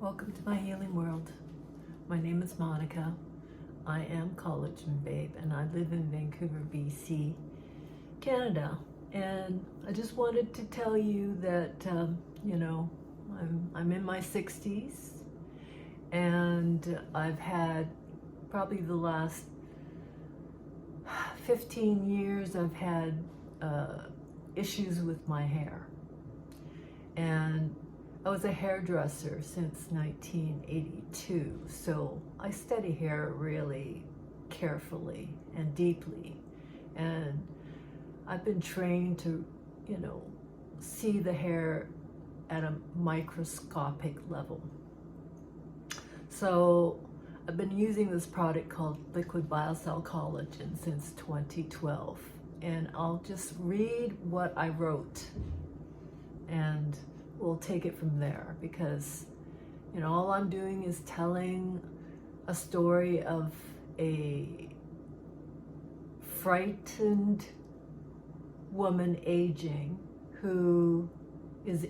Welcome to my healing world. My name is Monica. I am Collagen Babe and I live in Vancouver, BC, Canada. And I just wanted to tell you that, I'm in my 60s and I've had probably the last 15 years I've had issues with my hair. And I was a hairdresser since 1982, so I study hair really carefully and deeply. And I've been trained to, see the hair at a microscopic level. So I've been using this product called liquid biocell collagen since 2012. And I'll just read what I wrote and we'll take it from there, because all I'm doing is telling a story of a frightened woman aging who is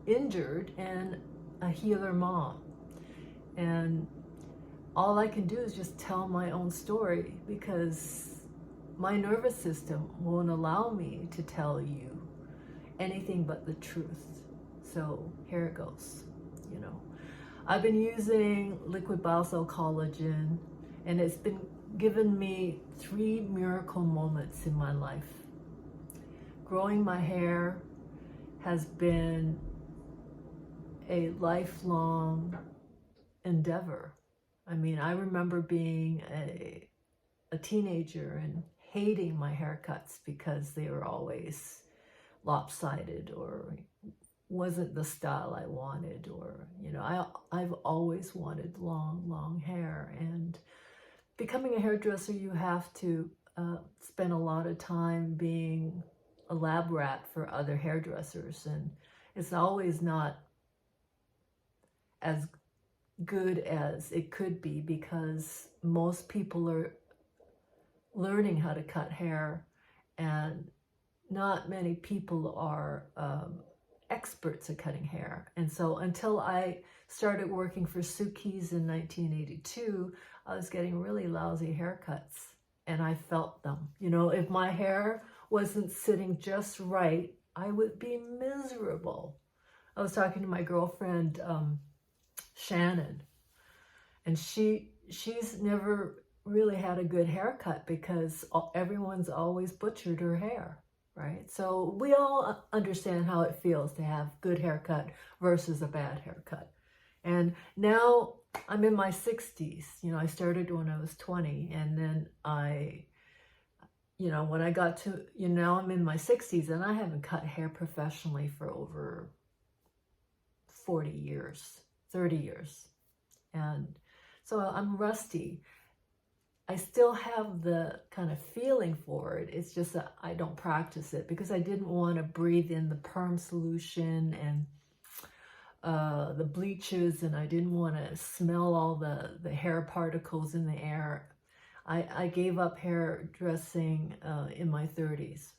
injured and a healer mom. And all I can do is just tell my own story, because my nervous system won't allow me to tell you anything but the truth. So here it goes. I've been using liquid biocell collagen, and it's been given me 3 miracle moments in my life. Growing my hair has been a lifelong endeavor. I mean, I remember being a teenager and hating my haircuts because they were always lopsided or wasn't the style I wanted, or I've always wanted long hair. And becoming a hairdresser, you have to spend a lot of time being a lab rat for other hairdressers, and it's always not as good as it could be, because most people are learning how to cut hair and not many people are experts at cutting hair. And so until I started working for Suki's in 1982, I was getting really lousy haircuts, and I felt them. If my hair wasn't sitting just right, I would be miserable. I was talking to my girlfriend, Shannon, and she's never really had a good haircut because everyone's always butchered her hair. Right? So we all understand how it feels to have good haircut versus a bad haircut. And now I'm in my 60s. I started when I was 20, and then when I got to, now I'm in my 60s and I haven't cut hair professionally for over 40 years, 30 years. And so I'm rusty. I still have the kind of feeling for it. It's just that I don't practice it because I didn't want to breathe in the perm solution and the bleaches, and I didn't want to smell all the hair particles in the air. I gave up hairdressing in my 30s.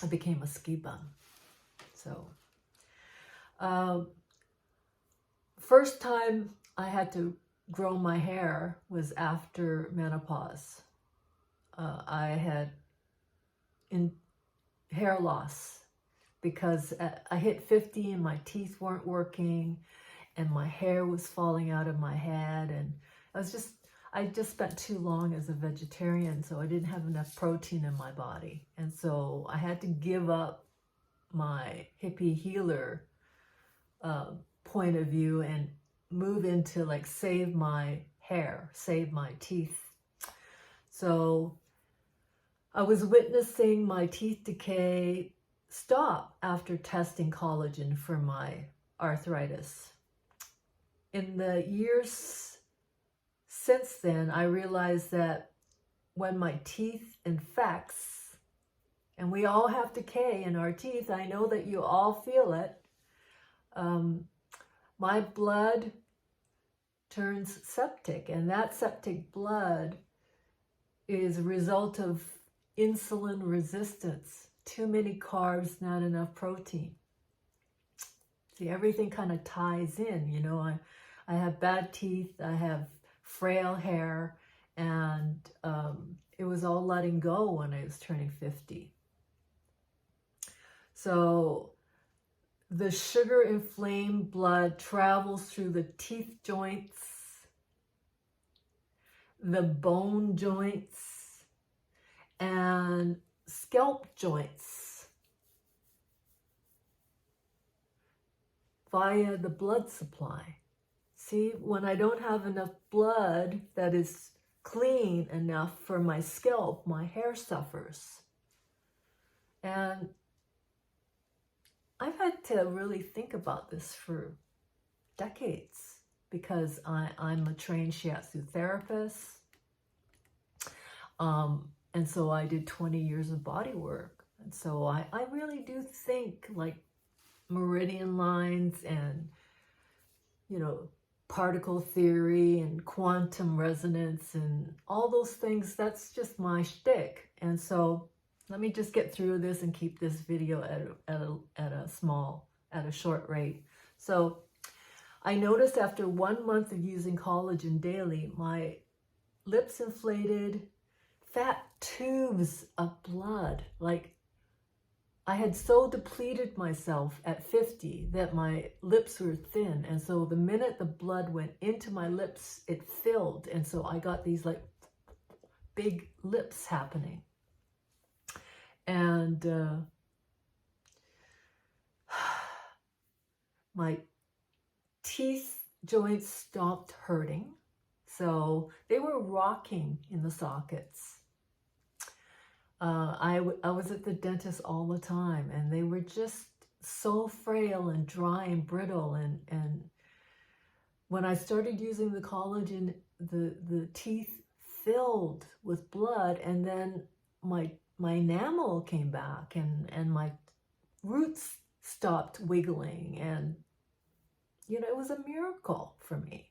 I became a ski bum. So first time I had to grow my hair was after menopause. I had hair loss because I hit 50 and my teeth weren't working and my hair was falling out of my head, and I just spent too long as a vegetarian, so I didn't have enough protein in my body. And so I had to give up my hippie healer point of view and move into like save my hair, save my teeth. So I was witnessing my teeth decay stop after testing collagen for my arthritis. In the years since then, I realized that when my teeth infects, and we all have decay in our teeth, I know that you all feel it, my blood turns septic, and that septic blood is a result of insulin resistance. Too many carbs, not enough protein. See, everything kind of ties in, you know. I have bad teeth, I have frail hair, and it was all letting go when I was turning 50. So the sugar inflamed blood travels through the teeth joints, the bone joints, and scalp joints via the blood supply. See, when I don't have enough blood that is clean enough for my scalp, my hair suffers. And I've had to really think about this for decades because I'm a trained shiatsu therapist. And so I did 20 years of body work. And so I really do think like meridian lines and, you know, particle theory and quantum resonance and all those things, that's just my shtick. And so let me just get through this and keep this video at a short rate. So I noticed after 1 month of using collagen daily, my lips inflated, fat tubes of blood. Like I had so depleted myself at 50 that my lips were thin. And so the minute the blood went into my lips, it filled. And so I got these like big lips happening. And my teeth joints stopped hurting. So they were rocking in the sockets. I was at the dentist all the time, and they were just so frail and dry and brittle. And when I started using the collagen, the teeth filled with blood, and then my enamel came back, and my roots stopped wiggling, and you know, it was a miracle for me,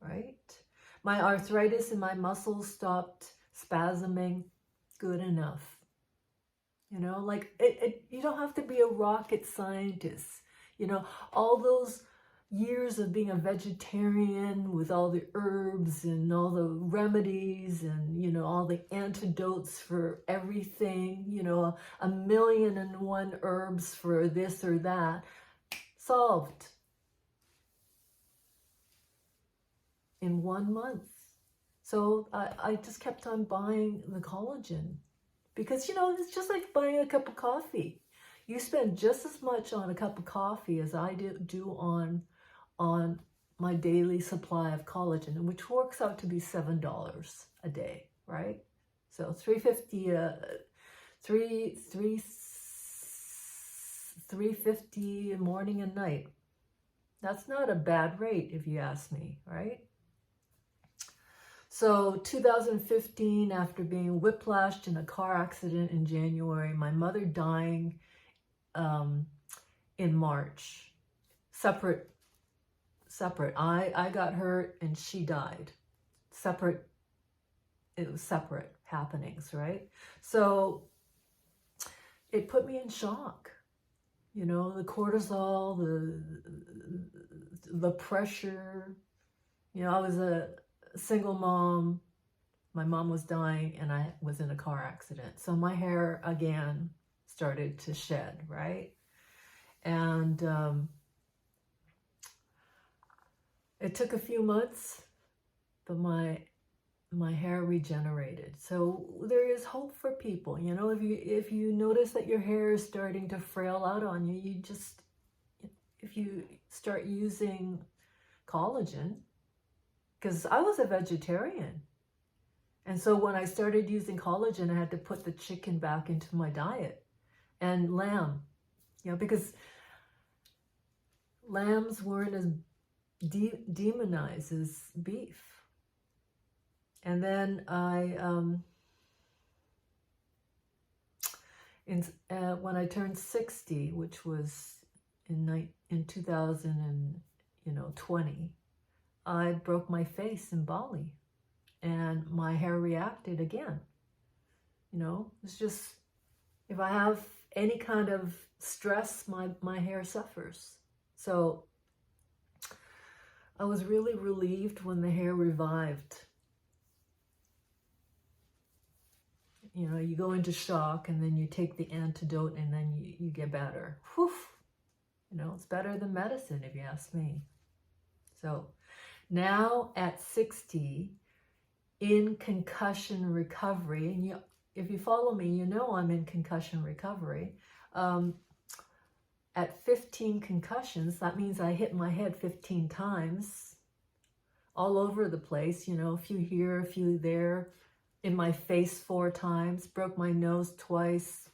right? My arthritis in my muscles stopped spasming. Good enough. You know, like you don't have to be a rocket scientist. You know, all those years of being a vegetarian with all the herbs and all the remedies and, you know, all the antidotes for everything, you know, 1,000,001 herbs for this or that, solved in 1 month. So I just kept on buying the collagen because, you know, it's just like buying a cup of coffee. You spend just as much on a cup of coffee as I do on my daily supply of collagen, which works out to be $7 a day, right? So $350 morning and night. That's not a bad rate if you ask me, right? So 2015, after being whiplashed in a car accident in January, my mother dying in March, separate. I got hurt and she died. Separate, it was separate happenings, right? So it put me in shock. You know, the cortisol, the pressure. You know, I was a single mom. My mom was dying and I was in a car accident. So my hair again started to shed, right? And it took a few months, but my hair regenerated. So there is hope for people. You know, if you notice that your hair is starting to frail out on you, if you start using collagen, because I was a vegetarian. And so when I started using collagen, I had to put the chicken back into my diet and lamb, you know, because lambs weren't as demonized as beef. And then when I turned 60, which was in 2020, I broke my face in Bali and my hair reacted again. You know, it's just, if I have any kind of stress, my hair suffers. So I was really relieved when the hair revived. You know, you go into shock and then you take the antidote and then you get better. Whew. You know, it's better than medicine if you ask me. So now at 60, in concussion recovery, and if you follow me, you know I'm in concussion recovery. At 15 concussions, that means I hit my head 15 times, all over the place, you know, a few here, a few there, in my face 4 times, broke my nose twice,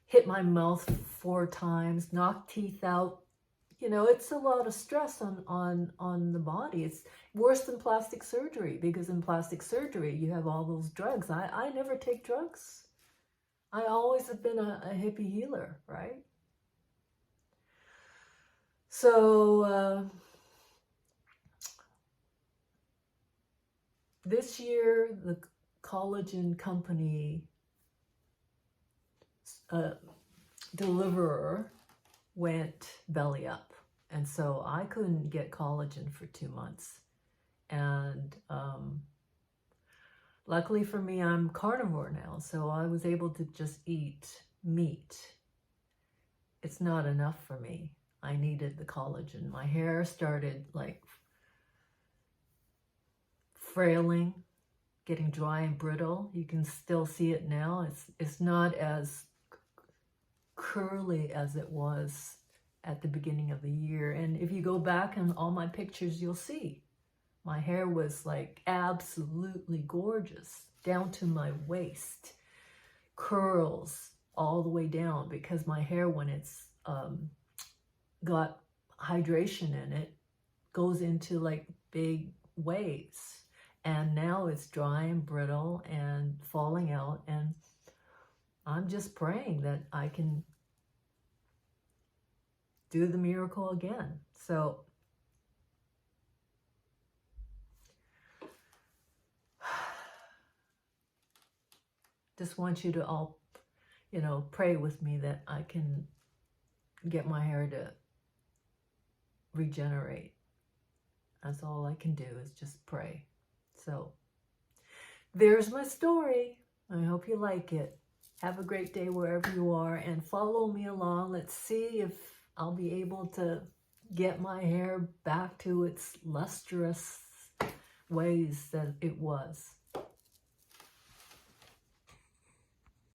hit my mouth 4 times, knocked teeth out. You know, it's a lot of stress on the body. It's worse than plastic surgery, because in plastic surgery, you have all those drugs. I never take drugs. I always have been a hippie healer, right? So this year, the Collagen company deliverer went belly up. And so I couldn't get collagen for 2 months. And luckily for me, I'm carnivore now. So I was able to just eat meat. It's not enough for me. I needed the collagen. My hair started like frailing, getting dry and brittle. You can still see it now. It's not as curly as it was at the beginning of the year. And if you go back in all my pictures, you'll see my hair was like absolutely gorgeous, down to my waist, curls all the way down, because my hair, when it's got hydration in it, goes into like big waves. And now it's dry and brittle and falling out. And I'm just praying that I can do the miracle again. So just want you to all, you know, pray with me that I can get my hair to regenerate. That's all I can do, is just pray. So there's my story. I hope you like it. Have a great day wherever you are, and follow me along. Let's see if I'll be able to get my hair back to its lustrous ways that it was.